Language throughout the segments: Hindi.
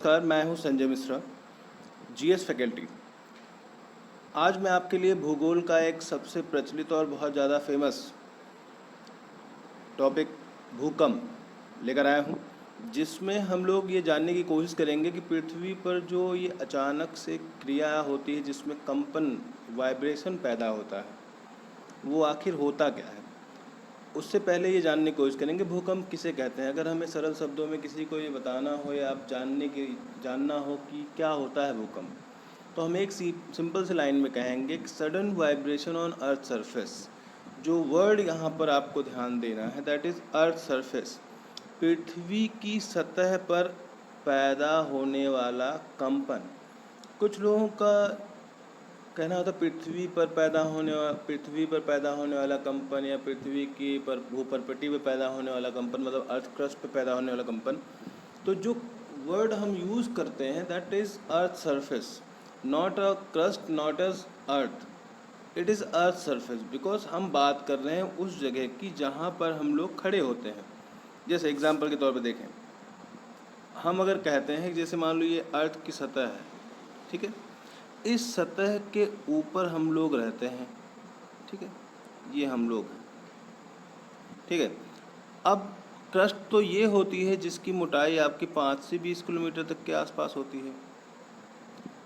नमस्कार, मैं हूं संजय मिश्रा, जीएस फैकल्टी। आज मैं आपके लिए भूगोल का एक सबसे प्रचलित और बहुत ज़्यादा फेमस टॉपिक भूकंप लेकर आया हूं, जिसमें हम लोग ये जानने की कोशिश करेंगे कि पृथ्वी पर जो ये अचानक से क्रिया होती है जिसमें कंपन वाइब्रेशन पैदा होता है, वो आखिर होता क्या है। उससे पहले ये जानने की कोशिश करेंगे भूकंप किसे कहते हैं। अगर हमें सरल शब्दों में किसी को ये बताना हो या आप जानना हो कि क्या होता है भूकंप, तो हम एक सिंपल सी लाइन में कहेंगे कि sudden vibration on earth surface. जो वर्ड यहाँ पर आपको ध्यान देना है दैट इज़ अर्थ सरफेस। पृथ्वी की सतह पर पैदा होने वाला कंपन। कुछ लोगों का कहना होता पृथ्वी पर पैदा होने वाला कंपन या पृथ्वी की भूपरपट्टी पर पैदा होने वाला कंपन, मतलब अर्थ क्रस्ट पर पैदा होने वाला कंपन। तो जो वर्ड हम यूज़ करते हैं that is earth surface, not a crust, not as earth, it is earth surface. Because हम बात कर रहे हैं उस जगह की जहाँ पर हम लोग खड़े होते हैं। जैसे एग्जाम्पल के तौर पर देखें, हम अगर कहते हैं जैसे मान लो ये अर्थ की सतह है, ठीक है, इस सतह के ऊपर हम लोग रहते हैं, ठीक है, ये हम लोग हैं, ठीक है। अब क्रस्ट तो ये होती है जिसकी मोटाई आपकी 5 से 20 किलोमीटर तक के आसपास होती है,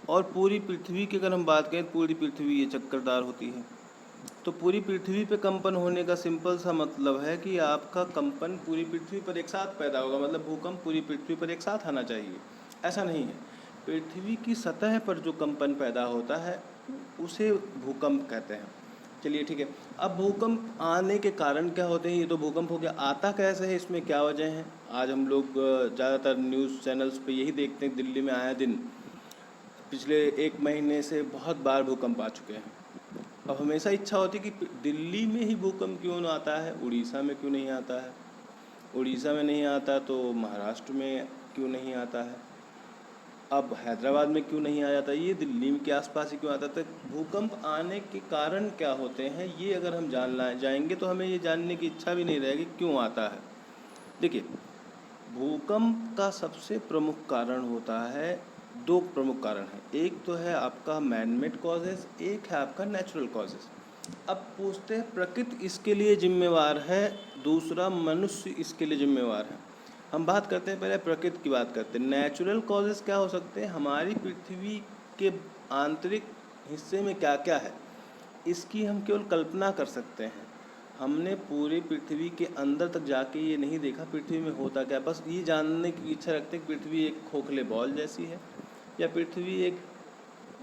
और पूरी पृथ्वी की अगर हम बात करें पूरी पृथ्वी ये चक्करदार होती है। तो पूरी पृथ्वी पे कंपन होने का सिंपल सा मतलब है कि आपका कंपन पूरी पृथ्वी पर एक साथ पैदा होगा, मतलब भूकंप पूरी पृथ्वी पर एक साथ आना चाहिए। ऐसा नहीं है, पृथ्वी की सतह पर जो कंपन पैदा होता है उसे भूकंप कहते हैं। चलिए ठीक है, अब भूकंप आने के कारण क्या होते हैं, ये तो भूकंप हो गया, आता कैसे है, इसमें क्या वजह है। आज हम लोग ज़्यादातर न्यूज़ चैनल्स पे यही देखते हैं, दिल्ली में आया दिन पिछले 1 महीने से बहुत बार भूकंप आ चुके हैं। अब हमेशा इच्छा होती है कि दिल्ली में ही भूकंप क्यों ना आता है, उड़ीसा में क्यों नहीं आता है, उड़ीसा में नहीं आता तो महाराष्ट्र में क्यों नहीं आता है, अब हैदराबाद में क्यों नहीं आ जाता, ये दिल्ली के आसपास ही क्यों आता है। तो भूकंप आने के कारण क्या होते हैं ये अगर हम जाएंगे तो हमें ये जानने की इच्छा भी नहीं रहेगी क्यों आता है। देखिए, भूकंप का सबसे प्रमुख कारण होता है, 2 प्रमुख कारण हैं, एक तो है आपका मैनमेड कॉजेज़, एक है आपका नेचुरल कॉजेज़। अब पूछते हैं प्रकृति इसके लिए जिम्मेवार है, दूसरा मनुष्य इसके लिए जिम्मेवार है। हम बात करते हैं पहले प्रकृति की बात करते हैं। नेचुरल कॉजेज़ क्या हो सकते हैं, हमारी पृथ्वी के आंतरिक हिस्से में क्या क्या है इसकी हम केवल कल्पना कर सकते हैं। हमने पूरी पृथ्वी के अंदर तक जाके ये नहीं देखा पृथ्वी में होता क्या, बस ये जानने की इच्छा रखते हैं कि पृथ्वी एक खोखले बॉल जैसी है या पृथ्वी एक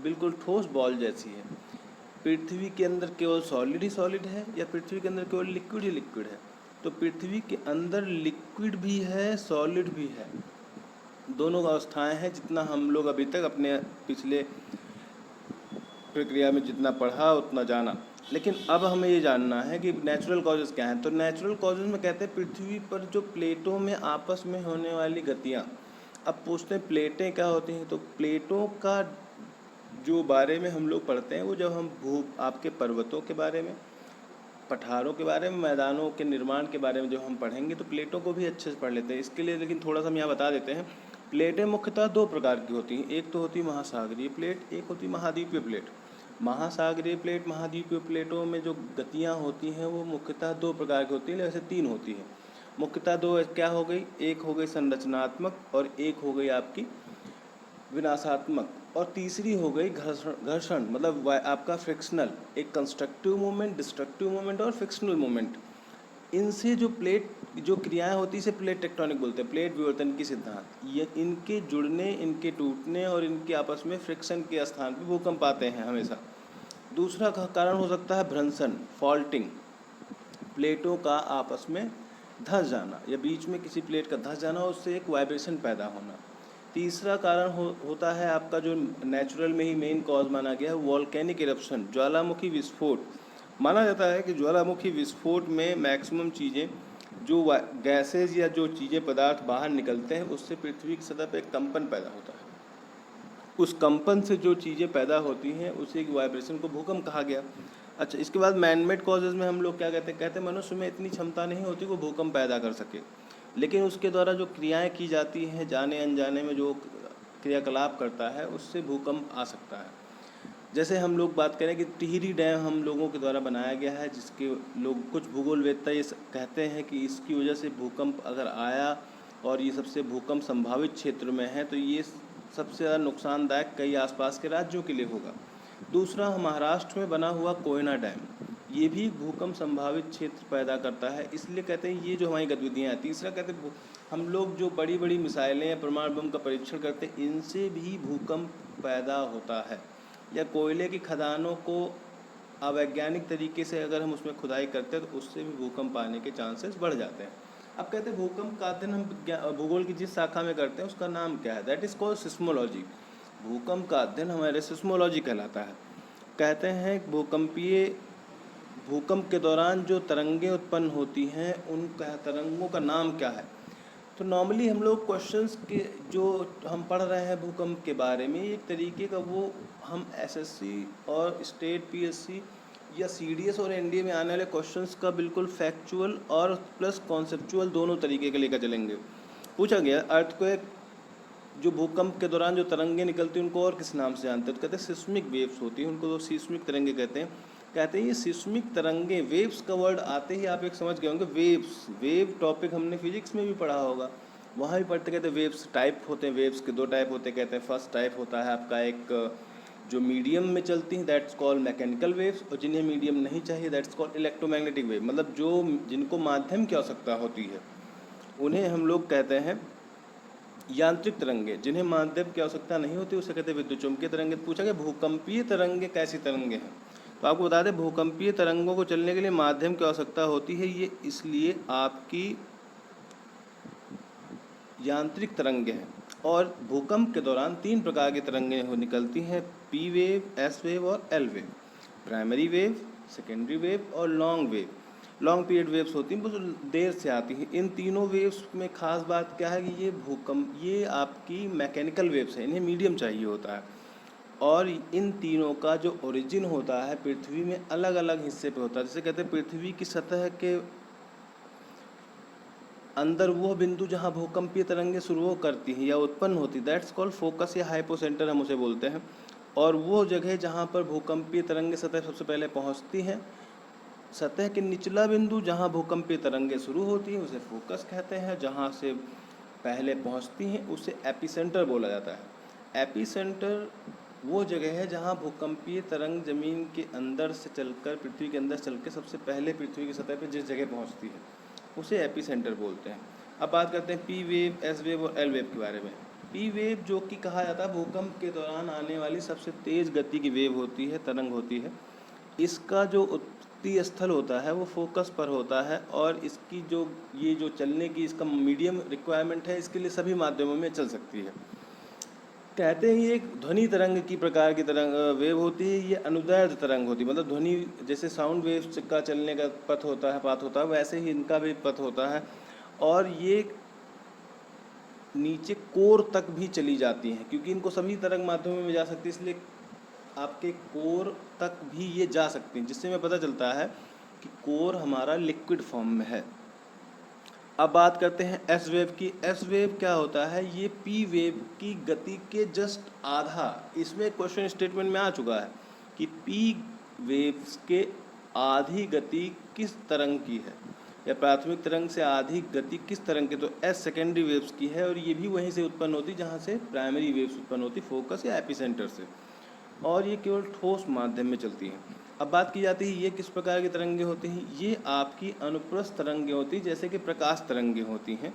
बिल्कुल ठोस बॉल जैसी है, पृथ्वी के अंदर केवल सॉलिड ही सॉलिड है या पृथ्वी के अंदर केवल लिक्विड ही लिक्विड है। तो पृथ्वी के अंदर लिक्विड भी है, सॉलिड भी है, दोनों अवस्थाएं हैं। जितना हम लोग अभी तक अपने पिछले प्रक्रिया में जितना पढ़ा उतना जाना, लेकिन अब हमें ये जानना है कि नेचुरल कॉजेज़ क्या हैं। तो नेचुरल कॉजेज़ में कहते हैं पृथ्वी पर जो प्लेटों में आपस में होने वाली गतियाँ। अब पूछते हैं प्लेटें क्या होती हैं, तो प्लेटों का जो बारे में हम लोग पढ़ते हैं वो जब हम आपके पर्वतों के बारे में, पठारों के बारे में, मैदानों के निर्माण के बारे में जब हम पढ़ेंगे तो प्लेटों को भी अच्छे से पढ़ लेते हैं। इसके लिए लेकिन थोड़ा सा हम यहाँ बता देते हैं, प्लेटें मुख्यतः 2 प्रकार की होती हैं, एक तो होती है महासागरीय प्लेट, एक होती है महाद्वीपीय प्लेट। महासागरीय प्लेट, महाद्वीपीय प्लेटों में जो गतियाँ होती हैं वो मुख्यतः 2 प्रकार की होती हैं, वैसे 3 होती हैं। मुख्यतः 2 क्या हो गई, एक हो गई संरचनात्मक और एक हो गई आपकी विनाशात्मक, और तीसरी हो गई घर्षण, मतलब आपका फ्रिक्शनल, एक कंस्ट्रक्टिव मूवमेंट, डिस्ट्रक्टिव मूवमेंट और फ्रिक्शनल मूवमेंट। इनसे जो क्रियाएं होती है इसे प्लेट टेक्टोनिक बोलते हैं, प्लेट विवर्तन की सिद्धांत। ये इनके जुड़ने, इनके टूटने और इनके आपस में फ्रिक्शन के स्थान पर भूकंप आते हैं हमेशा। दूसरा कारण हो सकता है भ्रंशन, फॉल्टिंग, प्लेटों का आपस में धंस जाना या बीच में किसी प्लेट का धंस जाना, उससे एक वाइब्रेशन पैदा होना। तीसरा कारण होता है आपका जो नेचुरल में ही मेन कॉज माना गया है, वॉल्केनिक इरप्शन, ज्वालामुखी विस्फोट। माना जाता है कि ज्वालामुखी विस्फोट में मैक्सिमम चीज़ें जो गैसेज या जो चीज़ें पदार्थ बाहर निकलते हैं उससे पृथ्वी की सतह पर एक कंपन पैदा होता है। उस कंपन से जो चीज़ें पैदा होती हैं उसी की वाइब्रेशन को भूकंप कहा गया। अच्छा, इसके बाद मैनमेड कॉजेज़ में हम लोग क्या कहते हैं मनुष्य में इतनी क्षमता नहीं होती वो भूकंप पैदा कर सके, लेकिन उसके द्वारा जो क्रियाएं की जाती हैं जाने अनजाने में, जो क्रियाकलाप करता है उससे भूकंप आ सकता है। जैसे हम लोग बात करें कि टिहरी डैम हम लोगों के द्वारा बनाया गया है, जिसके लोग कुछ भूगोलवेत्ता ये कहते हैं कि इसकी वजह से भूकंप अगर आया और ये सबसे भूकंप संभावित क्षेत्र में है तो ये सबसे ज़्यादा नुकसानदायक कई आसपास के राज्यों के लिए होगा। दूसरा, महाराष्ट्र में बना हुआ कोयना डैम, ये भी भूकंप संभावित क्षेत्र पैदा करता है, इसलिए कहते हैं ये जो हमारी गतिविधियाँ हैं। तीसरा, कहते हैं हम लोग जो बड़ी बड़ी मिसाइलें या परमाणु बम का परीक्षण करते हैं, इनसे भी भूकंप पैदा होता है। या कोयले की खदानों को अवैज्ञानिक तरीके से अगर हम उसमें खुदाई करते हैं तो उससे भी भूकंप आने के चांसेस बढ़ जाते हैं। अब कहते हैं भूकंप का अध्ययन हम भूगोल की जिस शाखा में करते हैं उसका नाम क्या है? That is called seismology. भूकंप का अध्ययन हमारे सिस्मोलॉजी कहलाता है। कहते हैं भूकंप के दौरान जो तरंगें उत्पन्न होती हैं उन तरंगों का नाम क्या है? तो नॉर्मली हम लोग क्वेश्चंस के जो हम पढ़ रहे हैं भूकंप के बारे में, एक तरीके का वो हम एसएससी और स्टेट पीएससी या सीडीएस और एनडीए में आने वाले क्वेश्चंस का बिल्कुल फैक्चुअल और प्लस कॉन्सेप्चुअल दोनों तरीके के लेकर चलेंगे। पूछा गया अर्थक्वेक जो भूकंप के दौरान जो तरंगें निकलती हैं उनको और किस नाम से जानते हैं? तो कहते हैं सिस्मिक वेव्स होती हैं, उनको तो सिस्मिक तरंगे कहते हैं। कहते हैं ये सिस्मिक तरंगें, वेव्स का वर्ड आते ही आप एक समझ गए होंगे, वेव्स। वेव टॉपिक हमने फिजिक्स में भी पढ़ा होगा, वहाँ भी पढ़ते। कहते हैं वेव्स टाइप होते हैं, वेव्स के दो टाइप होते हैं। कहते हैं फर्स्ट टाइप होता है आपका एक जो मीडियम में चलती हैं, दैट्स कॉल्ड मैकेनिकल वेव्स, और जिन्हें मीडियम नहीं चाहिए दैट्स कॉल्ड इलेक्ट्रोमैग्नेटिक वेव। मतलब जो जिनको माध्यम की आवश्यकता होती है उन्हें हम लोग कहते हैं यांत्रिक तरंगे। जिन्हें माध्यम की आवश्यकता नहीं होती उसे कहते हैं विद्युत चुम्बकीय तरंगे। पूछा गया भूकंपीय तरंगे कैसी तरंगे हैं? तो आपको बता दें भूकंपीय तरंगों को चलने के लिए माध्यम की आवश्यकता होती है। ये इसलिए आपकी यांत्रिक तरंगे हैं। और भूकंप के दौरान 3 प्रकार की तरंगें निकलती हैं, पी वेव, एस वेव और L wave. Primary wave, secondary wave और long wave. Long period waves होती हैं, बहुत देर से आती हैं। इन तीनों वेव्स में खास बात क्या है कि ये आपकी मैकेनिकल वेव्स हैं, इन्हें मीडियम चाहिए होता है। और इन तीनों का जो ओरिजिन होता है पृथ्वी में अलग अलग हिस्से पे होता है। जैसे कहते हैं पृथ्वी की सतह के अंदर वो बिंदु जहाँ भूकंपीय तरंगें शुरू करती हैं या उत्पन्न होती, दैट्स कॉल्ड फोकस या हाइपोसेंटर हम उसे बोलते हैं। और वो जगह जहाँ पर भूकंपीय तरंगें सतह सबसे पहले पहुँचती हैं, सतह के निचला बिंदु जहाँ भूकंपीय तरंगें शुरू होती हैं उसे फोकस कहते हैं। जहाँ से पहले पहुँचती हैं उसे एपिसेंटर बोला जाता है। एपिसेंटर वो जगह है जहाँ भूकंपीय तरंग ज़मीन के अंदर से चलकर पृथ्वी के अंदर चल के सबसे पहले पृथ्वी की सतह पर जिस जगह पहुँचती है उसे एपिसेंटर बोलते हैं। अब बात करते हैं पी वेव, एस वेव और एल वेव के बारे में। पी वेव जो कि कहा जाता है भूकंप के दौरान आने वाली सबसे तेज़ गति की वेव होती है, तरंग होती है। इसका जो उत्पत्ति स्थल होता है वो फोकस पर होता है और इसकी जो चलने की इसका मीडियम रिक्वायरमेंट है, इसके लिए सभी माध्यमों में चल सकती है। कहते हैं ये एक ध्वनि तरंग की प्रकार की तरंग वेव होती है। ये अनुदैर्ध्य तरंग होती है, मतलब ध्वनि जैसे साउंड वेव्स का चलने का पाथ होता है वैसे ही इनका भी पथ होता है। और ये नीचे कोर तक भी चली जाती हैं, क्योंकि इनको सभी तरंग माध्यमों में जा सकती है, इसलिए आपके कोर तक भी ये जा सकती हैं, जिससे हमें पता चलता है कि कोर हमारा लिक्विड फॉर्म में है। अब बात करते हैं एस वेव की। एस वेव क्या होता है? ये पी वेव की गति के जस्ट आधा, इसमें क्वेश्चन स्टेटमेंट में आ चुका है कि पी वेव्स के आधी गति किस तरंग की है, या प्राथमिक तरंग से आधी गति किस तरंग की? तो एस सेकेंडरी वेव्स की है और ये भी वहीं से उत्पन्न होती जहाँ से प्राइमरी वेव्स उत्पन्न होती, फोकस या एपिसेंटर से। और ये केवल ठोस माध्यम में चलती हैं। अब बात की जाती है ये किस प्रकार की तरंगें होती हैं? ये आपकी अनुप्रस्थ तरंगें होती हैं, जैसे कि प्रकाश तरंगें होती हैं।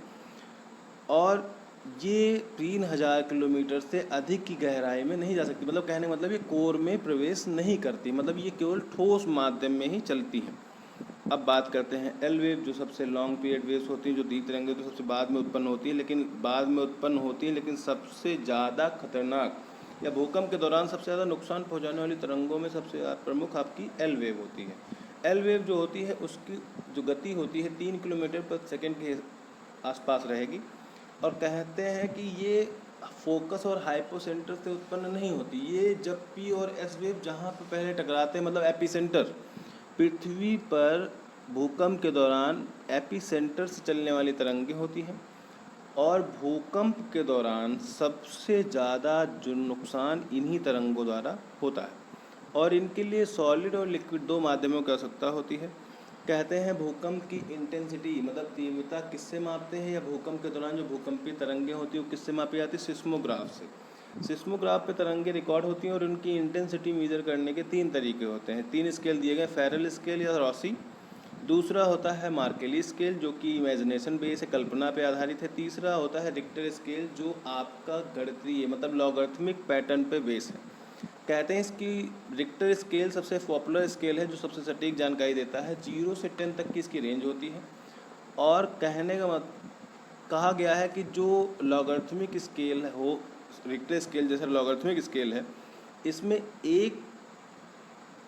और ये 3000 किलोमीटर से अधिक की गहराई में नहीं जा सकती, मतलब कहने का मतलब ये कोर में प्रवेश नहीं करती, मतलब ये केवल ठोस माध्यम में ही चलती हैं। अब बात करते हैं एल वेव, जो सबसे लॉन्ग पीरियड वेव्स होती हैं, जो दी तरंगें तो सबसे बाद में उत्पन्न होती है, लेकिन सबसे ज़्यादा खतरनाक या भूकंप के दौरान सबसे ज़्यादा नुकसान पहुंचाने वाली तरंगों में सबसे प्रमुख आपकी एल वेव होती है। एल वेव जो होती है उसकी जो गति होती है 3 किलोमीटर पर सेकेंड के आसपास रहेगी। और कहते हैं कि ये फोकस और हाइपोसेंटर से उत्पन्न नहीं होती। ये जब पी और एस वेव जहाँ पर पहले टकराते हैं, मतलब एपिसेंटर, पृथ्वी पर भूकंप के दौरान एपिसेंटर से चलने वाली तरंगें होती हैं। और भूकंप के दौरान सबसे ज़्यादा जो नुकसान इन्हीं तरंगों द्वारा होता है। और इनके लिए सॉलिड और लिक्विड दो माध्यमों की आवश्यकता होती है। कहते हैं भूकंप की इंटेंसिटी मतलब तीव्रता किससे मापते हैं, या भूकंप के दौरान जो भूकंपीय तरंगें होती हैं वो किससे मापी जाती है? सिस्मोग्राफ से। सिस्मोग्राफ पे तरंगें रिकॉर्ड होती हैं और उनकी इंटेंसिटी मेजर करने के 3 तरीके होते हैं। 3 स्केल दिए गए, फेरल स्केल या रॉसी, दूसरा होता है मार्केली स्केल जो कि इमेजिनेशन बेस है, कल्पना पे आधारित है, तीसरा होता है रिक्टर स्केल जो आपका गणितीय मतलब लॉगरिथमिक पैटर्न पे बेस है। कहते हैं इसकी रिक्टर स्केल सबसे पॉपुलर स्केल है जो सबसे सटीक जानकारी देता है। 0 से 10 तक की इसकी रेंज होती है। और कहने का कहा गया है कि जो लॉगरिथमिक स्केल हो, रिक्टर स्केल जैसा लॉगरिथमिक स्केल है, इसमें एक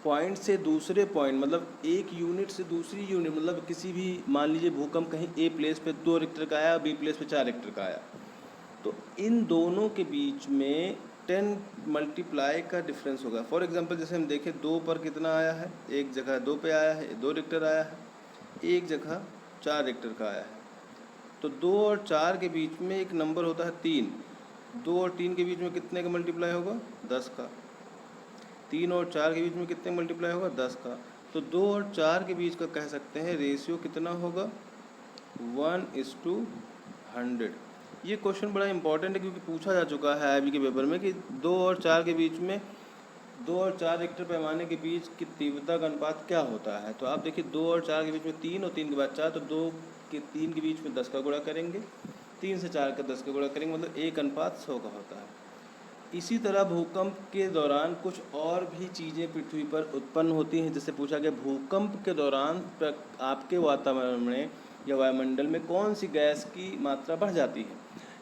पॉइंट से दूसरे पॉइंट मतलब एक यूनिट से दूसरी यूनिट मतलब किसी भी मान लीजिए भूकंप कहीं ए प्लेस पे 2 रिक्टर का आया, बी प्लेस पे 4 रिक्टर का आया, तो इन दोनों के बीच में 10 मल्टीप्लाई का डिफरेंस होगा। फॉर एग्जांपल जैसे हम देखें 2 पर कितना आया है, एक जगह 2 पे आया है 2 रिक्टर आया है, एक जगह 4 रिक्टर का आया है, तो 2 और 4 के बीच में एक नंबर होता है 3। 2 और 3 के बीच में कितने का मल्टीप्लाई होगा? 10 का। 3 और 4 के बीच में कितने मल्टीप्लाई होगा? 10 का। तो 2 और 4 के बीच का कह सकते हैं रेशियो कितना होगा? 1:100। ये क्वेश्चन बड़ा इंपॉर्टेंट है क्योंकि पूछा जा चुका है आईआईबी के पेपर में कि 2 और 4 के बीच में 2 और 4 रिक्टर पैमाने के बीच की तीव्रता का अनुपात क्या होता है। तो आप देखिए 2 और 4 के बीच में 3 और 3 के बाद 4, तो 2 के 3 के बीच में 10 का गुणा करेंगे, 3 से 4 का 10 का गुणा करेंगे, मतलब 1:100 का होता है। इसी तरह भूकंप के दौरान कुछ और भी चीज़ें पृथ्वी पर उत्पन्न होती हैं। जैसे पूछा गया भूकंप के दौरान आपके वातावरण में या वायुमंडल में कौन सी गैस की मात्रा बढ़ जाती है?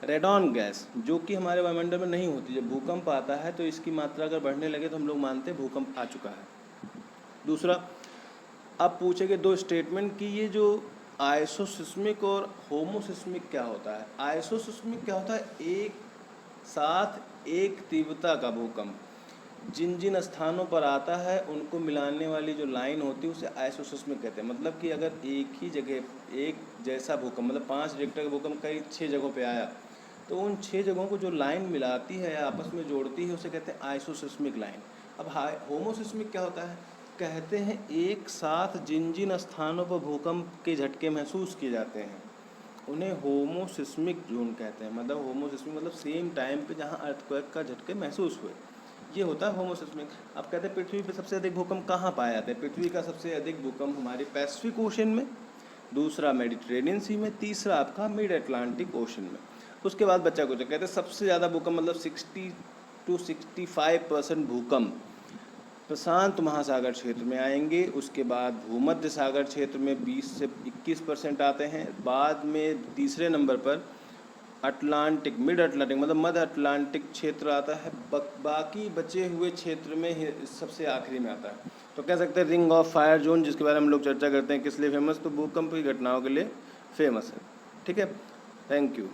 रेडॉन गैस, जो कि हमारे वायुमंडल में नहीं होती। जब भूकंप आता है तो इसकी मात्रा अगर बढ़ने लगे तो हम लोग मानते हैं भूकंप आ चुका है। दूसरा, अब पूछेंगे 2 स्टेटमेंट कि ये जो आइसोसिस्मिक और होमोसिस्मिक क्या होता है। आइसोसिस्मिक क्या होता है? एक साथ एक तीव्रता का भूकंप जिन जिन स्थानों पर आता है उनको मिलाने वाली जो लाइन होती है उसे आइसोसिस्मिक कहते हैं। मतलब कि अगर एक ही जगह एक जैसा भूकंप मतलब 5 रिक्टर का भूकंप कई 6 जगहों पे आया, तो उन 6 जगहों को जो लाइन मिलाती है या आपस में जोड़ती है उसे कहते हैं आइसोसिस्मिक लाइन। अब होमोसिस्मिक क्या होता है? कहते हैं एक साथ जिन जिन स्थानों पर भूकंप के झटके महसूस किए जाते हैं उन्हें होमोसिस्मिक जोन कहते हैं। मतलब होमोसिस्मिक मतलब सेम टाइम पे जहाँ अर्थक्वेक का झटके महसूस हुए, ये होता है होमोसिस्मिक। अब कहते हैं पृथ्वी पे सबसे अधिक भूकंप कहाँ पाए जाते हैं? पृथ्वी का सबसे अधिक भूकंप हमारे पैसिफिक ओशन में, दूसरा मेडिटेरेनियन सी में, तीसरा आपका मिड अटलांटिक ओशन में। उसके बाद बच्चा कुछ कहते हैं सबसे ज़्यादा भूकंप मतलब 60 to 65% भूकंप प्रशांत महासागर क्षेत्र में आएंगे। उसके बाद भूमध्य सागर क्षेत्र में 20 से 21% आते हैं। बाद में तीसरे नंबर पर अटलांटिक मिड अटलांटिक मतलब मध्य अटलांटिक क्षेत्र आता है। बाकी बचे हुए क्षेत्र में सबसे आखिरी में आता है। तो कह सकते हैं रिंग ऑफ फायर जोन, जिसके बारे में हम लोग चर्चा करते हैं किस लिए फेमस, तो भूकंप की घटनाओं के लिए फेमस है। ठीक है, थैंक यू।